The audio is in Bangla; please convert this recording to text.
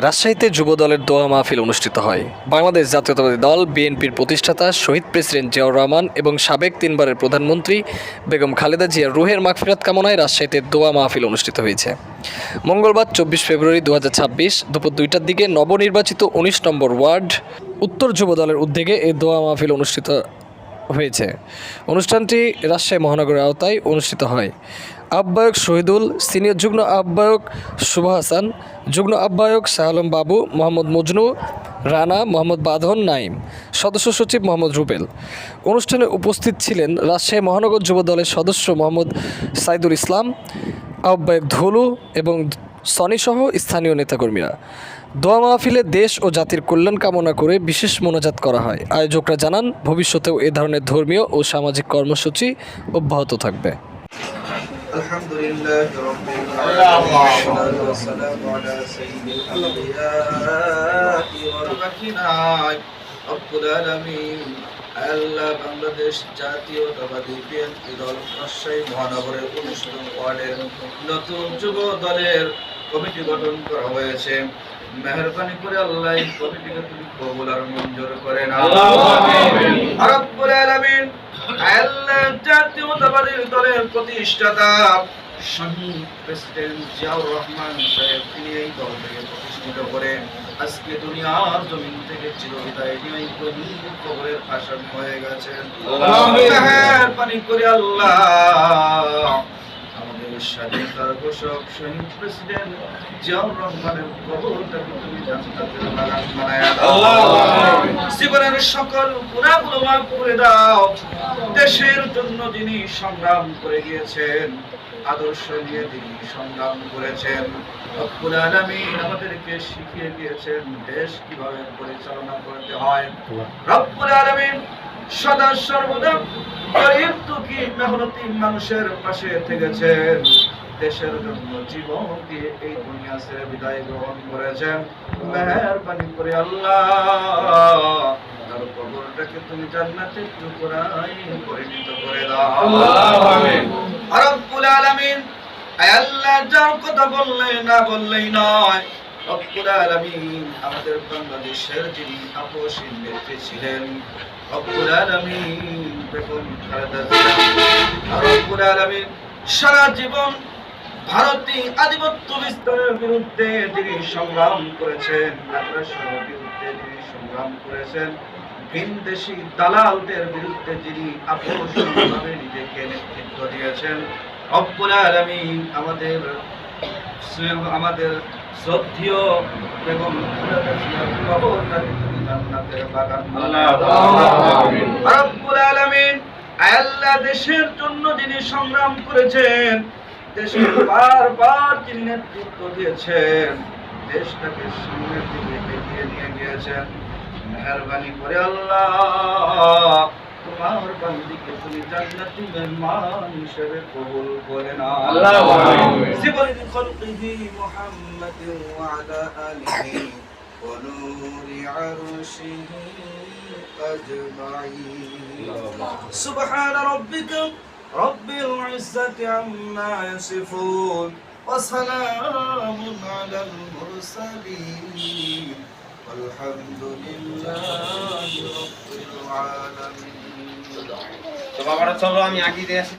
রাজশাহীতে যুব দলের দোয়া মাহফিল অনুষ্ঠিত হয়। বাংলাদেশ জাতীয়তাবাদী দল বিএনপির প্রতিষ্ঠাতা শহীদ প্রেসিডেন্ট জিয়াউর রহমান এবং সাবেক তিনবারের প্রধানমন্ত্রী বেগম খালেদা জিয়ার রুহের মাগফিরাত কামনায় রাজশাহীতে দোয়া মাহফিল অনুষ্ঠিত হয়েছে। মঙ্গলবার 24 ফেব্রুয়ারি 2026 দুপুর 2টার দিকে নবনির্বাচিত 19 নম্বর ওয়ার্ড উত্তর যুব দলের উদ্যোগে এই দোয়া মাহফিল অনুষ্ঠিত হয়েছে। অনুষ্ঠানটি রাজশাহী মহানগরের আওতায় অনুষ্ঠিত হয়। আহ্বায়ক শহীদুল, সিনিয়র যুগ্ম আহ্বায়ক শুভ হাসান, যুগ্ম আহ্বায়ক শাহ আলম বাবু, মোহাম্মদ মজনু, রানা, মোহাম্মদ বাঁধন নাইম, সদস্য সচিব মোহাম্মদ রুবেল। অনুষ্ঠানে উপস্থিত ছিলেন রাজশাহী মহানগর যুব দলের সদস্য মোহাম্মদ সাইদুল ইসলাম, আহ্বায়ক ধলু এবং সনিসহ স্থানীয় নেতাকর্মীরা। দোয়া মাহফিলে দেশ ও জাতির কল্যাণ কামনা করে বিশেষ মোনাজাত করা হয়। আয়োজকরা জানান, ভবিষ্যতেও এ ধরনের ধর্মীয় ও সামাজিক কর্মসূচি অব্যাহত থাকবে। আলহামদুলিল্লাহ রাব্বিল আলামিন والصلاة والسلام على سيد الأنبياء والمرسلين রব্বুল আলামিন। আল্লাহ বাংলাদেশ জাতীয়তাবাদী বিএনপি দল রাজশাহী মহানগরের 19 নং ওয়ার্ডের নতুন যুব দলের কমিটি গঠন করা হয়েছে। মেহেরবানি করে আল্লাহ এই কমিটিকে তুমি কবুল আর মঞ্জুর করেন। আমিন। রব্বুল আলামিন আল্লাহ জাতীয়তাবাদী দলের প্রতিষ্ঠাতা শহীদ প্রেসিডেন্ট জিয়াউর রহমান সাহেব তিনি এই দলকে প্রতিষ্ঠিত করেন। আজকে দুনিয়ার জমিন থেকে চিরবিদায় নিয়ে কবরের আসামি হয়ে গেছেন। মেহেরবানি করে আল্লাহ আমাদের স্বাধীনতার ঘোষক শহীদ প্রেসিডেন্ট জিয়াউর রহমানের কবরটাকে তুমি জান্নাতের বাগান বানায়া দাও। জীবনের সকল গুনাহগুলো মাফ করে দাও। দেশের জন্য যিনি সংগ্রাম করে গিয়েছেন, আদর্শ নিয়ে তিনি সংগ্রাম করেছেন, রব্বুল আলামিন আমাদেরকে শিখিয়ে দিয়েছেন দেশ কিভাবে পরিচালনা করতে হয়। রব্বুল আলামিন সদা সর্বদা গরীব দুঃখী মেহনতি মানুষের পাশে থেকেছেন। দেশের জন্য জীবন দিয়ে এই দুনিয়া ছেড়ে বিদায় গ্রহণ করেছেন। মেহেরবানি করে আল্লাহ তার কবরটাকে তুমি জান্নাতের টুকরায় পরিণত করে দাও। আমিন। রব্বুল আলামিন আল্লাহ যার কথা বললেই না বললেই নয়। রব্বুল আলামিন আমাদের বাংলাদেশের যিনি আপসী নেত্রী ছিলেন, রব্বুল আলামিন বেগম খালেদা জিয়া। রব্বুল আলামিন সারা জীবন ভারতীয় আধিপত্য বিস্তারের বিরুদ্ধে যিনি সংগ্রাম করেছেন, আগ্রাসনের বিরুদ্ধে যিনি সংগ্রাম করেছেন, ভিনদেশী দালালদের বিরুদ্ধে যিনি আপসভাবে নিজেকে নেতৃত্ব দিয়েছেন, রব্বুল আলামিন আমাদের শ্রদ্ধেয় বেগম খালেদা জিয়ার কবরটাকে তুমি জান্নাতের বাগান বানাও। আমিন। রব্বুল আলামিন আল্লাহ দেশের জন্য যিনি সংগ্রাম করেছেন, দেশের বারবার যিনি নেতৃত্ব দিয়েছেন, দেশটাকে সামনের দিকে এগিয়ে নিয়ে গিয়েছেন, মেহেরবানি করে আল্লাহ তোমার বান্দিকে তুমি জান্নাতি মেহমান হিসেবে কবুল করে নাও। আমিন। জীবনের খলকিহি মুহাম্মাদিন ওয়া আলা আলিহি ওয়া নূরি আরশিহি আজমাইন। সুবহান রাব্বিকা রব্বিল ইজ্জাতি আম্মা ইয়াসিফুন ওয়া সালামুন আলাল মুরসালিন আলহামদুলিল্লাহি রাব্বিল আলামিন। তো বাবারা চলো আমি আগে দিয়ে আসি।